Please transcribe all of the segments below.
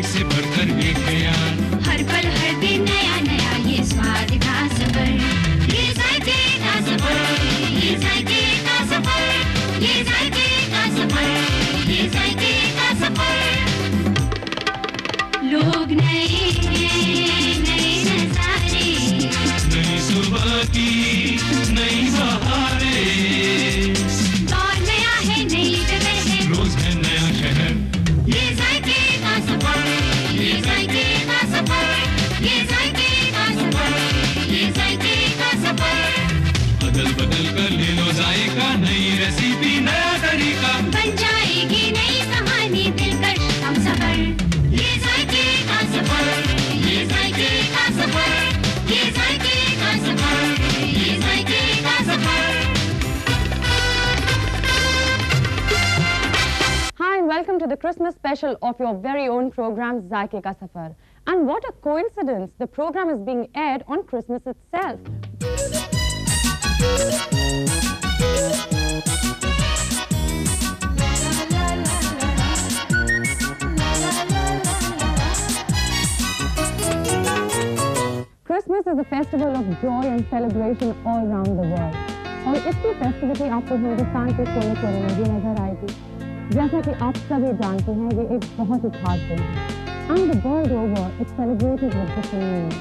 इससे बढ़कर ये ख्याल, हर पल हर दिन नया नया ये स्वाद का सफर, ये जायके का सफर, ये जायके का सफर, ये जायके का सफर, ये जायके का सफर। लोग नए नए नजारे, नई सुबह की नई बहारें, दौर नया है नई जगह है, रोज है नया शहर, ये जायके का सफर, ये जायके का सफर, ये जायके का सफर, ये जायके का सफर। अदल बदल कर ले लो जायका, नई रेसिपी नया तरीका, बन जाएगी नई कहानी दिलकश हम सफर, ये जायके का सफर, ये जायके का सफर, ये जायके का सफर, ये जायके का सफर। Hi and welcome to the Christmas special of your very own program Zayke Ka Safar. And what a coincidence, the program is being aired on Christmas itself. Christmas is a festival of joy and celebration all around the world. और इसकी festivity आपको हिंदुस्तान के कोने कोने में भी नजर आएगी। जैसा कि आप सभी जानते हैं, ये एक बहुत ही खास दिन है। And the world over, it's celebrated with different meanings.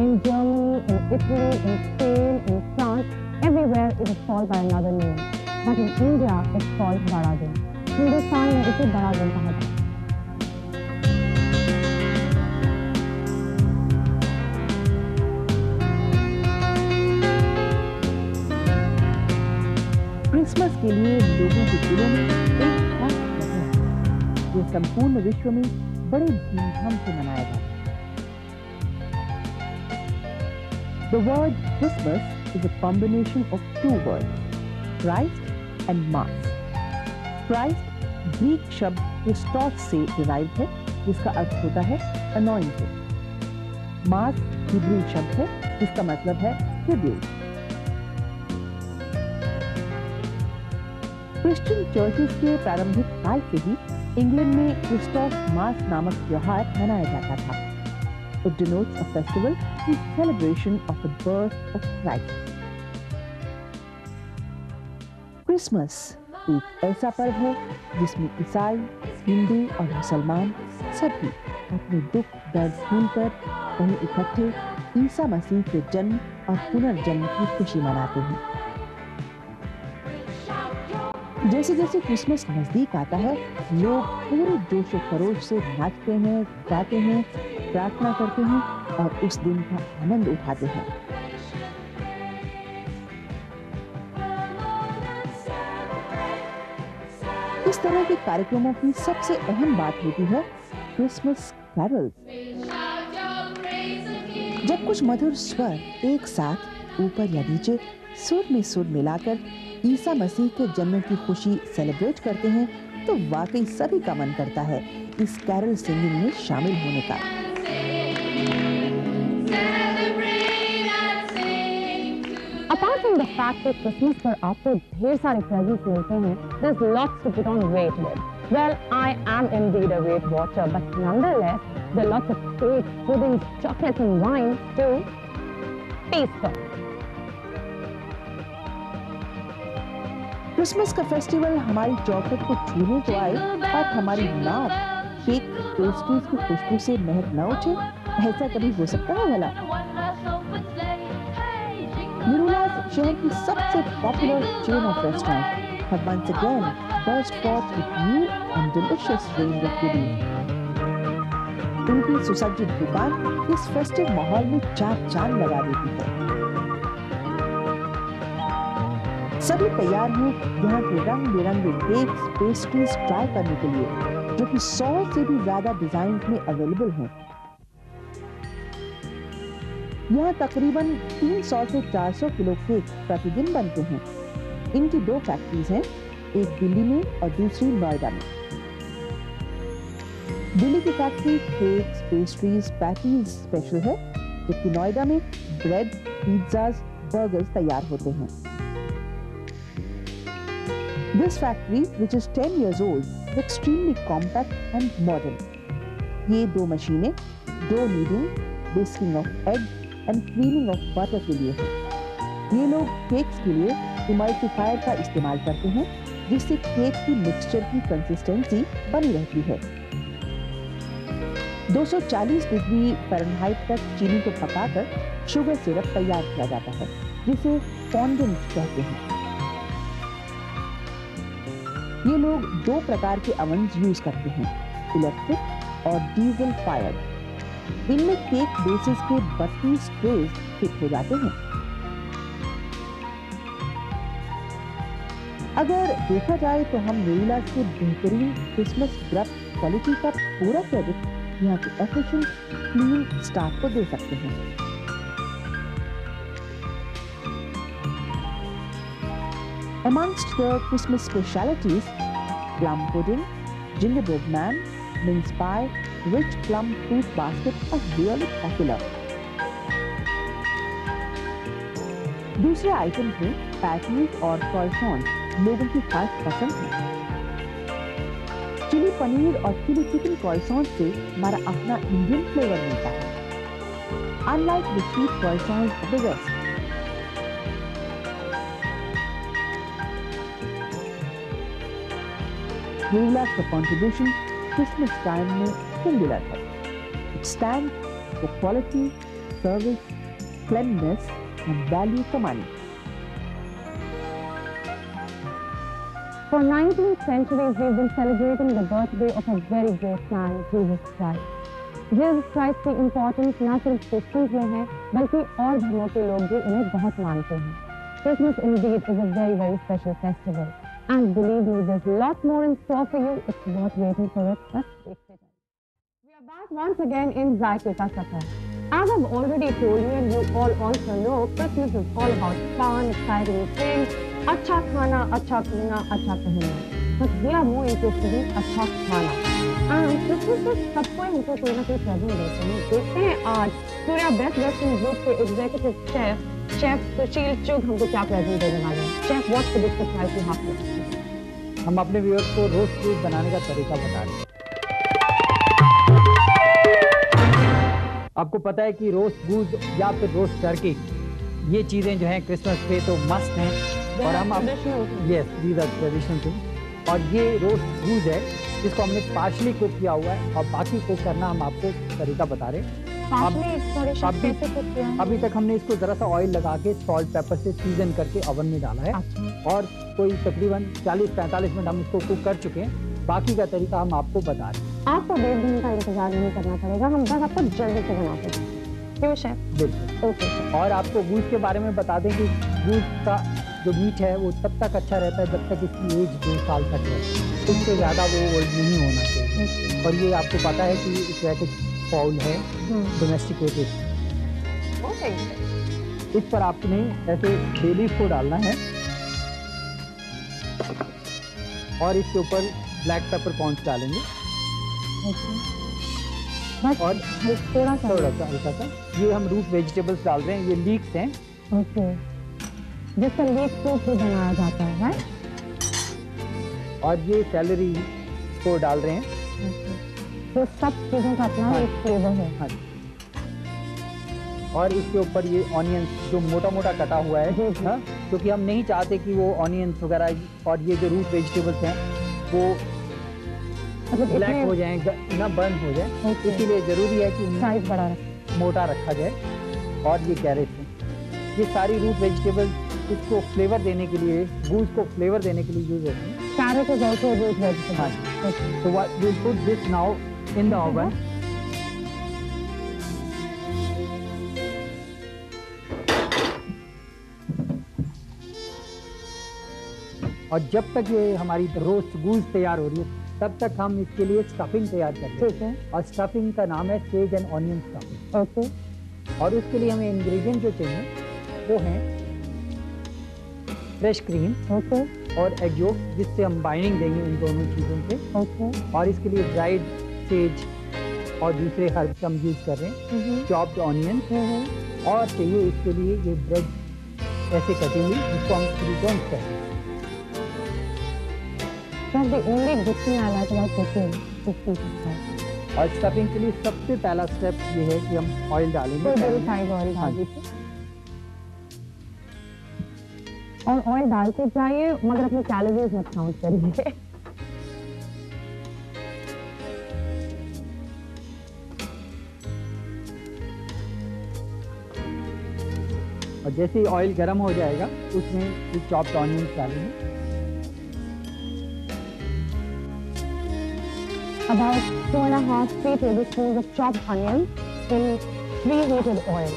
In Germany, in Italy, in Spain, in France, everywhere it is called by another name. But in India, it's called बड़ा दिन। हिंदुस्तान में इसे बड़ा दिन कहा जाता है। क्रिसमस के लिए लोगों के दिलों में एक खास महत्व है, जो संपूर्ण विश्व में बड़े धूमधाम से मनाया जाता है। The word Christmas is a combination of two words, Christ and Mass. Christ Greek शब्द क्रिस्टोस से डिराइव्ड है, जिसका अर्थ होता है अनॉइंटेड। मास हिब्रू शब्द है, जिसका मतलब है ट्रिब्यूट। क्रिश्चियन चर्चेस के प्रारंभिक काल से ही इंग्लैंड में क्रिस्टोस मास नामक त्योहार मनाया जाता था। It denotes a festival in celebration of the birth of Christ. Christmas एक ऐसा पर्व है जिसमें ईसाई, हिंदू और मुसलमान सभी अपने दुख दर्द भूलकर वहीं इकट्ठे ईसा मसीह के जन्म और पुनर्जन्म की खुशी मनाते हैं। जैसे जैसे क्रिसमस नजदीक आता है, लोग पूरे जोश और खरोश से नाचते हैं, गाते हैं, प्रार्थना करते हैं और उस दिन का आनंद उठाते हैं। इस तरह के कार्यक्रमों की सबसे अहम बात होती है क्रिसमस कैरल्स। जब कुछ मधुर स्वर एक साथ ऊपर या नीचे सुर में सुर मिलाकर ईसा मसीह के जन्म की खुशी सेलिब्रेट करते हैं, तो वाकई सभी का मन करता है इस कैरल सिंगिंग में शामिल होने का। Apart from the fact that Christmas पर आपको ढेर सारे presents मिलते हैं, there's lots to put on weight with. Well, I am indeed a weight watcher, but nonetheless, there are lots of cakes, puddings, chocolates and wine to taste them. Christmas का festival हमारी चौखट को छूने तो आए और हमारी नाक केक पेस्ट्रीज की खुशबू से महक न उठे, ऐसा कभी हो सकता है भला? न्यूरोलास शहर की सबसे popular chain of restaurant have once again burst forth with new and delicious range of goodies. इनकी सुसज्जित दुकान इस फेस्टिव माहौल में चार चांद लगा देती है। सभी तैयार हैं यहाँ के रंग बिरंगे केक्स, पेस्ट्रीज ट्राई करने के लिए, जो कि 100 से भी ज्यादा डिजाइन में अवेलेबल हैं। यहाँ तकरीबन 300 से 400 किलो केक प्रतिदिन बनते हैं। इनकी 2 फैक्ट्रीज हैं, एक दिल्ली में और दूसरी नोएडा में। दिल्ली की factory cakes, pastries, patties special है, जबकि नोएडा में ब्रेड, पिज्जाज, बर्गर्स तैयार होते हैं। This factory, which is 10 years old, is extremely compact and modern. ये दो मशीनें dough kneading, whisking of egg and creaming of butter के लिए है। ये लोग केक्स के लिए इमल्टीफायर का इस्तेमाल करते हैं, जिससे केक की मिक्सचर की कंसिस्टेंसी बनी रहती है। 240 डिग्री फ़ारेनहाइट तक चीनी को पकाकर शुगर सिरप तैयार किया जाता है, जिसे फॉन्डेंट कहते हैं। ये लोग दो प्रकार के अवन्स यूज करते हैं, इलेक्ट्रिक और डीजल फायर। इनमें केक बेसिस के 32 ट्रेज फिट हो जाते हैं। अगर देखा जाए तो हम नेविलास के बेहतरीन क्रिसमस ग्रब क्वालिटी का पूरा क्रेडिट यहाँ के एफिशिएंट क्लीन स्टाफ को दे सकते हैं। Amongst the Christmas specialities, plum pudding, gingerbread man, mince pie, rich plum fruit basket are really popular. दूसरे आइटम में पैटीज और croissants लोगों की खास पसंद है। चिली पनीर और चिली चिकन croissants से हमारा अपना इंडियन फ्लेवर मिलता है। Unlike the sweet croissants of the West, नेविलास का कंट्रीब्यूशन क्रिसमस टाइम में सिंगुलर है। It stand for quality, service, cleanness and value for money. For 19 centuries, we've been celebrating the birthday of a very great man, Jesus Christ. Jesus Christ की importance न सिर्फ Christians में है, बल्कि और धर्मों के लोग भी इन्हें बहुत मानते हैं। Christmas indeed is a very, very special festival. And believe me, there's a lot more in store for you. It's worth waiting for it. Let's take it. We are back once again in Zaike Ka Safar. As I've already told you, and you all also know, Christmas is all about fun, exciting things, अच्छा खाना, अच्छा पीना, अच्छा पहनना. But we are more interested in अच्छा खाना. And Christmas में सबको हमको कोई ना कोई present देते हैं. देखते हैं आज सूर्या बेस्ट वेस्टर्न ग्रुप के एग्जीक्यूटिव शेफ सुशील चुग हमको क्या प्रेजेंट देने वाले हैं. Chef, what's the big surprise you have for us? हम अपने व्यूअर्स को रोस्ट गूज बनाने का तरीका बता रहे हैं। आपको पता है कि रोस्ट गूज या फिर रोस्ट टर्की, ये चीज़ें जो हैं क्रिसमस पे तो मस्ट हैं। और हम yes, these are traditional thing. और ये रोस्ट गूज है जिसको हमने पार्शली कुक किया हुआ है और बाकी कुक करना हम आपको तरीका बता रहे हैं। अभी तक हमने इसको जरा सा ऑयल लगा के सॉल्ट पेपर से सीजन करके ओवन में डाला है। अच्छा। और कोई तकरीबन 40-45 मिनट हम इसको कुक कर चुके हैं। बाकी का तरीका हम आपको बता रहे हैं। आपको 1.5 दिन का इंतजार नहीं करना पड़ेगा, हम बस आपको जल्दी से बना देंगे। क्यों शेफ? बिल्कुल। ओके। और आपको गूज के बारे में बता दें कि गूज का जो मीट है वो तब तक अच्छा रहता है जब तक इसकी एज 2 साल तक है। उससे ज़्यादा वो ओल्ड नहीं होना चाहिए। और ये आपको पता है कि एक्वेटिक फाउल है, डोमेस्टिकेटेड। इस पर आपने ऐसे बे लीफ को डालना है और इसके ऊपर ब्लैक पेपर कॉर्न्स डालेंगे। बस और थोड़ा सा हल्का सा ये हम रूट वेजिटेबल्स डाल रहे हैं। ये लीक्स हैं। ओके, जिसका लीक सूप भी बनाया जाता है, राइट? और ये सैलरी को डाल रहे हैं। तो सब चीज़ों का अपना एक फ्लेवर है। हाँ। और इसके ऊपर ये ऑनियंस जो मोटा मोटा कटा हुआ है, हाँ, क्योंकि हम नहीं चाहते कि वो ऑनियंस वगैरह और ये जो रूट वेजिटेबल्स हैं वो मतलब ब्लैक हो जाएं, ना बर्न हो जाए। इसीलिए ज़रूरी है कि साइज बड़ा मोटा रखा जाए। और ये कैरेट है, ये सारी रूट वेजिटेबल्स इसको फ्लेवर देने के लिए, गूज को फ्लेवर देने के लिए यूज होती हैं। Carrot is also root vegetable. हाँ। तो what we put this now in the oven. और जब तक ये हमारी रोस्ट गूज तैयार हो रही है तब तक हम इसके लिए स्टफिंग तैयार करते हैं। और स्टफिंग का नाम है says and onion stuffing. Okay. और उसके लिए हमें इंग्रेडिएंट जो चाहिए वो हैं फ्रेश क्रीम, ओके, और एग योक, जिससे हम बाइंडिंग देंगे इन दोनों चीज़ों से। ओके। और इसके लिए ड्राइड सेज और दूसरे हर्ब्स हम यूज कर रहे हैं, चॉप्ड ऑनियन। और चाहिए इसके लिए ये ब्रेड ऐसे कटी हुई, जिसको हम क्रूटॉन्स कहते हैं। That's the only good thing I like about cooking is pizza. और स्टफिंग के लिए सबसे पहला स्टेप ये है कि हम ऑयल डालेंगे। रिफाइंड ऑयल डाल दीजिए और ऑयल डालते जाइए, मगर अपनी कैलोरीज मत काउंट करिए। और जैसे ही ऑयल गर्म हो जाएगा उसमें ये चॉप्ड ऑनियंस डालेंगे। About 2.5 tablespoons of chopped onions in preheated oil.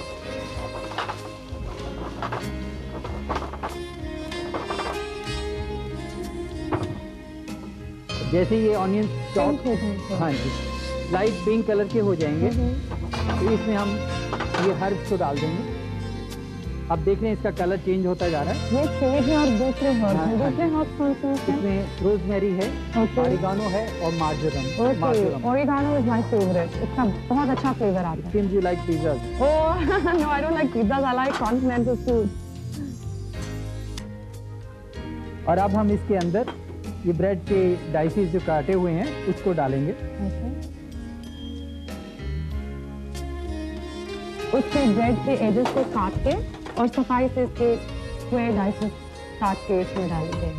जैसे ये ऑनियन चॉप हो जाएंगे। हाँ जी लाइट पिंक कलर के हो जाएंगे तो इसमें हम ये हर्ब्स को डाल देंगे। अब देख रहे हैं इसका कलर चेंज होता जा रहा है। ये सेज है और दूसरे हर्ब हाँ, हैं। हाँ दूसरे हर्ब कौन से हैं? इसमें रोजमेरी है, ऑरिगानो है और marjoram. Oregano is my favourite. इसका बहुत अच्छा फ्लेवर आता है। Seems you like pizzas. Oh no, I don't like pizzas. I like continental food. और अब हम इसके अंदर ये ब्रेड के डाइसेस जो काटे हुए हैं उसको डालेंगे। उसके ब्रेड के एजेस को काट के और सफाई से इसके स्क्वायर डाइसेस काट के इसमें डालेंगे।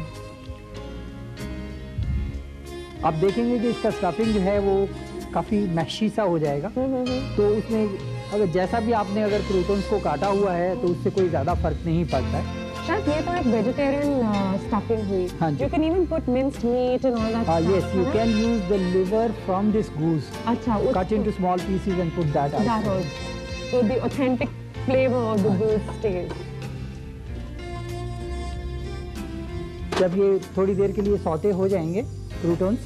आप देखेंगे कि इसका स्टफिंग जो है वो काफी मैशी सा हो जाएगा। तो उसमें अगर जैसा भी आपने अगर क्रूटन्स को काटा हुआ है तो उससे कोई ज्यादा फर्क नहीं पड़ता है। शायद ये तो एक वेजिटेरियन स्टफिंग हुई। हाँ जी। You can even put minced meat and all that stuff. Yes, you can use the liver from this goose. अच्छा, Cut into small pieces and put that out. that also. So the authentic flavor of the goose stays. जब ये थोड़ी देर के लिए saute हो जाएंगे क्रूटन्स,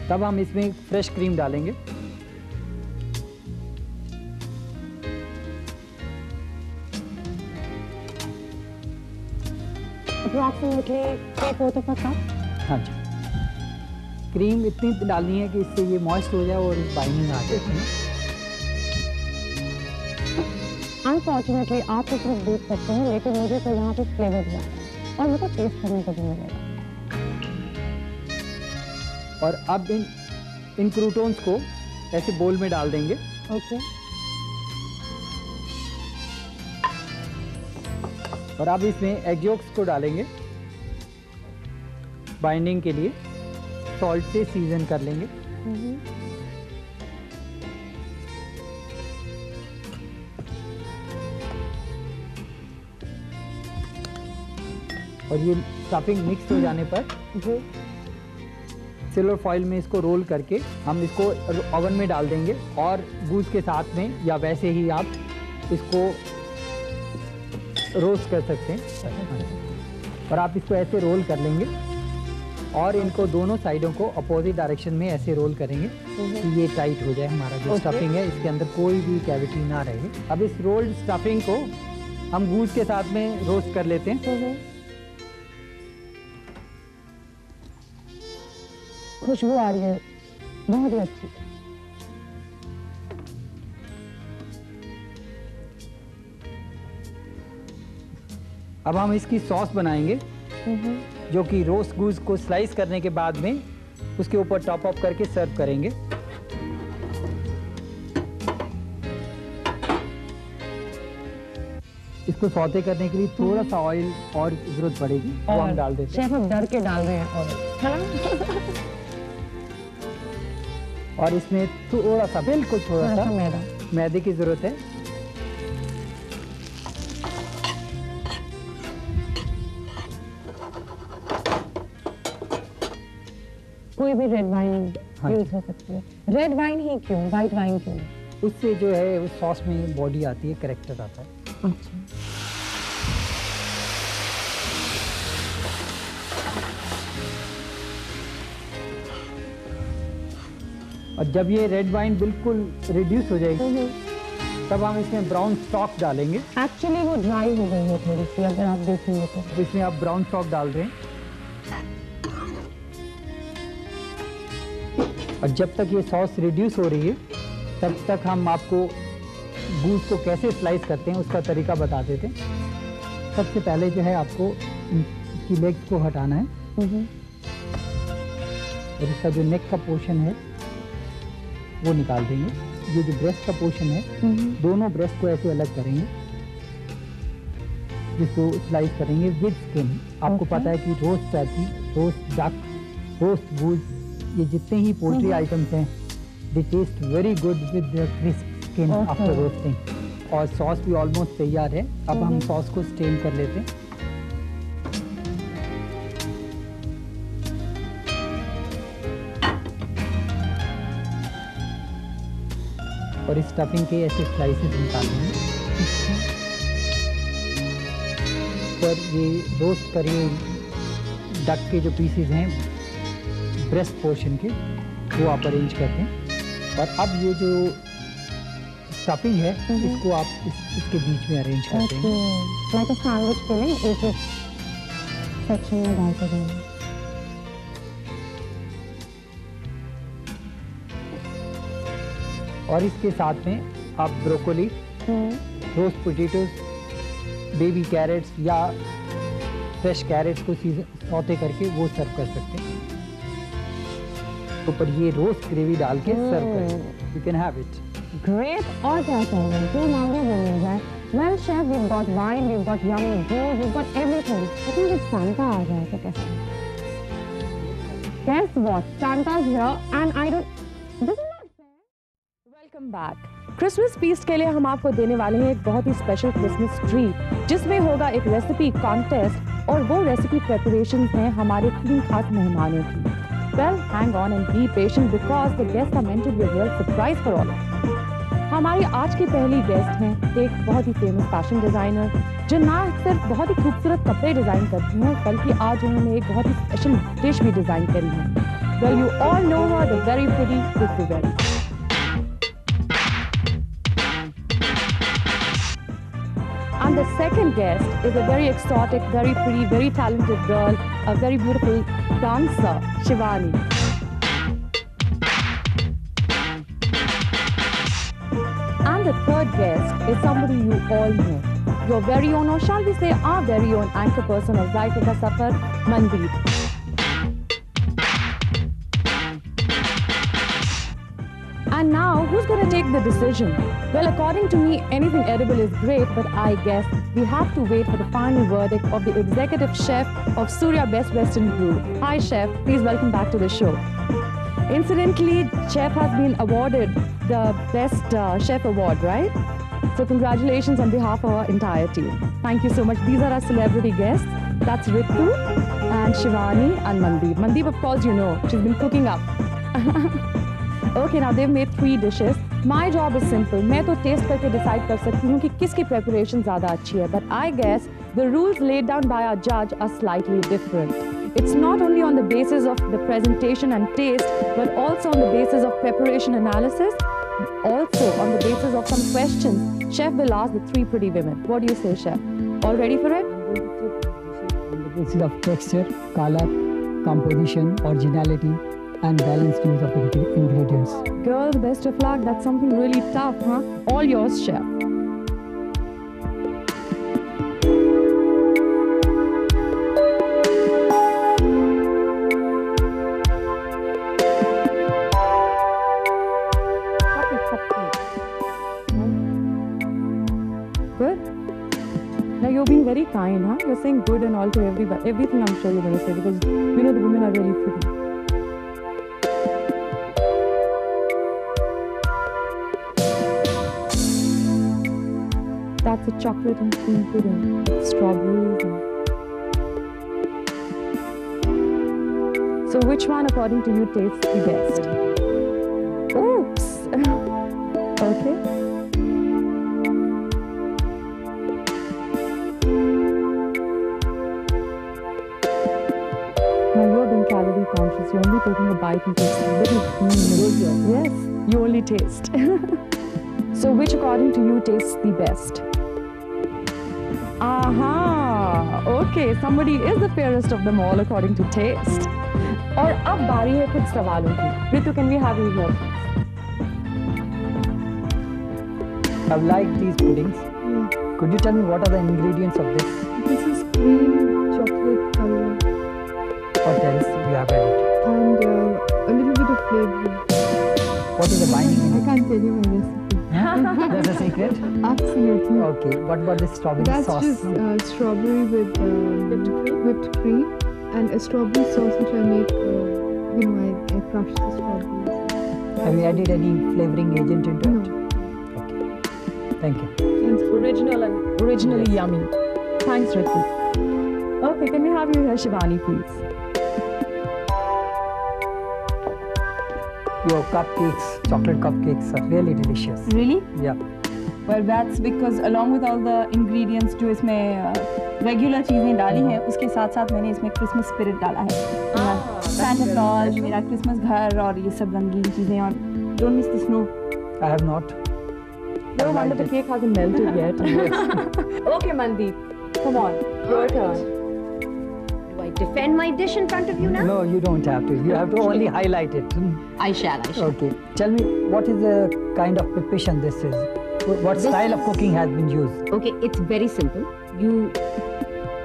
तब हम इसमें फ्रेश क्रीम डालेंगे। Approximately 3/4 of a cup. हाँ जी क्रीम इतनी डालनी है कि इससे ये मॉइस्ट हो जाए और बाइंडिंग आ जाए। Unfortunately आप तो सिर्फ देख सकते हैं, लेकिन मुझे तो यहाँ पे फ्लेवर भी आता है और मुझे टेस्ट करने को भी मिलेगा। और अब इन क्रूटन्स को ऐसे बोल में डाल देंगे। ओके। और अब इसमें एग योक्स को डालेंगे बाइंडिंग के लिए। सॉल्ट से सीजन कर लेंगे। और ये स्टफिंग मिक्स हो जाने पर सिल्वर फॉइल में इसको रोल करके हम इसको ओवन में डाल देंगे और गूस के साथ में या वैसे ही आप इसको रोस्ट कर सकते हैं। और आप इसको ऐसे रोल कर लेंगे और इनको दोनों साइडों को अपोजिट डायरेक्शन में ऐसे रोल करेंगे कि ये टाइट हो जाए। हमारा जो स्टफिंग है इसके अंदर कोई भी कैविटी ना रहे। अब इस रोल्ड स्टफिंग को हम गूस के साथ में रोस्ट कर लेते हैं। खुशबू आ रही है बहुत ही अच्छी। अब हम इसकी सॉस बनाएंगे जो कि रोस्ट गूस को स्लाइस करने के बाद में उसके ऊपर टॉप अप करके सर्व करेंगे। इसको सौते करने के लिए थोड़ा सा ऑयल और जरूरत पड़ेगी, वो हम डाल देते हैं। शेफ अब डर के डाल रहे हैं ऑयल। और इसमें थोड़ा सा बिल्कुल थोड़ा सा मैदा मैदे की जरूरत है। कोई भी रेड वाइन हाँ यूज हो सकती है। रेड वाइन ही क्यों, वाइट वाइन क्यों? उससे जो है उस सॉस में बॉडी आती है, करेक्टर आता है। अच्छा। और जब ये रेड वाइन बिल्कुल रिड्यूस हो जाएगी तब हम इसमें ब्राउन स्टॉक डालेंगे। एक्चुअली वो ड्राई हो गई है थोड़ी सी, अगर आप देखेंगे तो। इसमें आप ब्राउन स्टॉक डाल रहे हैं और जब तक ये सॉस रिड्यूस हो रही है तब तक हम आपको गूस को कैसे स्लाइस करते हैं उसका तरीका बता देते हैं। सबसे पहले जो है आपको इसकी लेग्स को हटाना है और इसका जो नेक का पोर्शन है वो निकाल देंगे। ये जो ब्रेस्ट का पोर्शन है, दोनों ब्रेस्ट को ऐसे अलग करेंगे, जिसको स्लाइस करेंगे विद स्किन। आपको पता है कि roast turkey, roast duck, roast goose, ये जितने ही पोल्ट्री आइटम्स हैं, they taste very good with the crisp skin after roasting. और सॉस भी ऑलमोस्ट तैयार है। अब हम सॉस को स्टेन कर लेते हैं। और इस स्टफिंग के ऐसे स्लाइसेस निकालेंगे। पर ये रोस्ट करे डक के जो पीसेस हैं ब्रेस्ट पोर्शन के, वो आप अरेंज करते हैं। और अब ये जो स्टफिंग है, इसको आप इसके बीच में अरेंज करते हैं। लाइक अ सैंडविच फिलिंग एक सेक्शन में डाल कर देंगे। और इसके साथ में आप broccoli, roast potatoes, baby carrots या फ्रेश कैरेट्स को सौते करके वो सर्व कर सकते हैं। ऊपर ये रोस्ट ग्रेवी डाल के सर्व करें। You can have it. Great. और क्या चाहिए? जो मांगे वो मिल जाए। Well chef, we got wine, we got yummy juice, we got everything. लेकिन जब सांता आ जाए तो कैसे? Guess what? Santa's here and I don't. This is not fair. Welcome back. Christmas feast के लिए हम आपको देने वाले हैं एक बहुत ही स्पेशल क्रिसमस ट्रीट, जिसमें होगा एक रेसिपी कॉन्टेस्ट और वो रेसिपी प्रेपरेशंस हैं हमारे 3 खास मेहमानों की। Well, hang on and be patient because the guest are meant to be a real surprise for all. हमारी आज की पहली गेस्ट हैं एक बहुत ही फेमस फैशन डिजाइनर, जो ना सिर्फ बहुत ही खूबसूरत कपड़े डिजाइन करती हैं, बल्कि आज उन्होंने एक बहुत ही स्पेशल डिश भी डिजाइन करी है। Well, you all know her, the very pretty Ritu Reddy. And the second guest is a very exotic, very pretty, very talented girl, a very beautiful dancer, Shivani. And the third guest is somebody you all know, your very own, or shall we say our very own anchor person of Zaike Ka Safar, Mandeep. And now, who's going to take the decision? Well, according to me, anything edible is great, but I guess we have to wait for the final verdict of the executive chef of Surya Best Western Brew. Hi, chef. Please welcome back to the show. Incidentally, chef has been awarded the Best Chef Award, right? So congratulations on behalf of our entire team. Thank you so much. These are our celebrity guests. That's Ritu and Shivani and Mandeep. Mandeep, of course, you know. She's been cooking up. Okay, now they've made 3 dishes. My job is simple. मैं तो taste करके decide कर सकती हूँ कि किसकी preparation ज़्यादा अच्छी है. But I guess the rules laid down by our judge are slightly different. It's not only on the basis of the presentation and taste, but also on the basis of preparation analysis, also on the basis of some questions Chef will ask the 3 pretty women. What do you say, Chef? All ready for it? On the basis of texture, color, composition, originality, and balanced use of ingredients. Girls, best of luck. That's something really tough, huh? All yours, Chef. Good. Now you're being very kind, huh? You're saying good and all to everybody. Everything I'm sure you're going to say, because you know the women are really pretty. That's a chocolate and cream pudding, strawberries. So which one, according to you, tastes the best? Oops. Okay. Now you're being calorie conscious. You're only taking a bite and tasting a little. Yes, you only taste. So which, according to you, tastes the best? Aha! Okay, somebody is the fairest of them all according to taste. और अब बारी है कुछ सवालों की. Ritu, can we have you here? I've liked these puddings. Could you tell me what are the ingredients of this? This is cream, chocolate color, What else you have added? and a little bit of flavoring. What is the binding? I can't tell you my recipe. That's a secret? Absolutely. Okay, what about the strawberry That's sauce? just strawberry with whipped cream and a strawberry sauce which I make. I crush the strawberries. Have you added any flavoring agent into No. it? Okay. Thank you. It's original and originally yummy. Thanks, Ritu. Okay, can we have you here, Shivani, please? Your cupcakes, chocolate cupcakes are really delicious. Really? Yeah. Well, that's because along with all the ingredients जो इसमें regular चीजें डाली हैं, उसके साथ साथ मैंने इसमें Christmas spirit डाला है. Santa Claus, मेरा Christmas घर और ये सब रंगीन चीजें और don't miss the snow. I have not. No wonder the cake hasn't melted yet. Okay, Mandeep, come on, your turn. Do I defend my dish in front of you now? No, you don't have to. You have to only highlight it. I shall. Okay. Tell me, what is the kind of preparation this is? What style of cooking has been used? Okay, it's very simple. You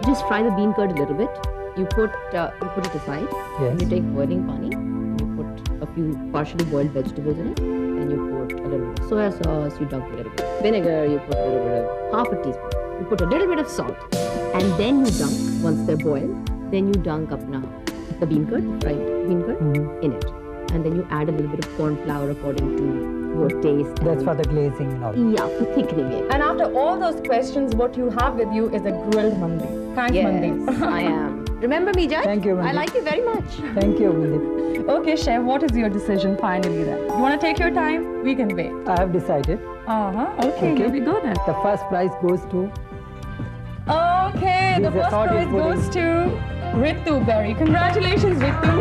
just fry the bean curd a little bit. You put it aside. Yes. And you take boiling pani. You put a few partially boiled vegetables in it. And you put a little bit of soya sauce. You dunk a little bit of vinegar. You put a little bit of half a teaspoon. You put a little bit of salt. And then you dunk, once they're boiled, then you dunk the bean curd, fried bean curd, in it. And then you add a little bit of corn flour according to your taste. That's for the glazing and all. Yeah, for thickening it. And after all those questions, what you have with you is a grilled Mandeep. Thanks, Yes, Mandeep. I am. Remember me, Judge? Thank you, I Mandeep. like you very much. Thank you, Mandeep. Okay, Chef, what is your decision finally then? You want to take your time? We can wait. I have decided. Okay, here we go then. The first prize goes to... Okay, the This is first assorted prize goes to Ritu Berry. Congratulations, Ritu.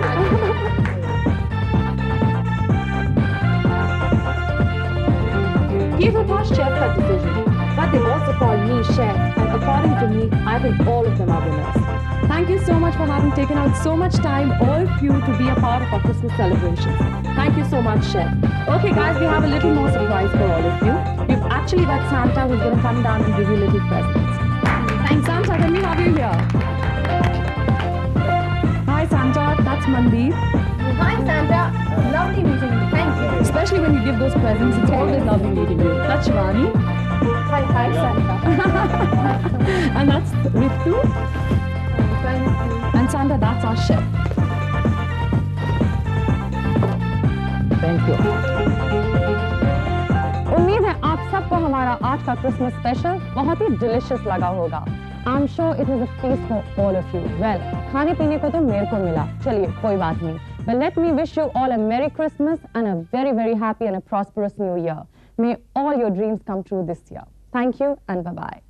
He will pass Chef her decision, but they've also called me Chef, and according to me, I think all of them are winners. Thank you so much for having taken out so much time, all of you, to be a part of our Christmas celebrations. Thank you so much, Chef. Okay, guys, we have a little more surprise for all of you. We've actually got Santa who's going to come down and give you little presents. Thanks, Santa. Can we have you here? Hi, Santa. That's Mandeep. Hi, Santa. Lovely meeting you. Thank you. Especially when you give those presents, it's always lovely meeting you. That's Shivani. Hi, Santa. And that's Ritu. And Santa, that's our chef. Thank you. उम्मीद है आप सबको हमारा आज का Christmas special बहुत ही delicious लगा होगा. I'm sure it was a feast for all of you. Well, खाने पीने को तो मेरे को मिला. चलिए, कोई बात नहीं. But let me wish you all a Merry Christmas and a very, very happy and a prosperous New Year. May all your dreams come true this year. Thank you and bye-bye.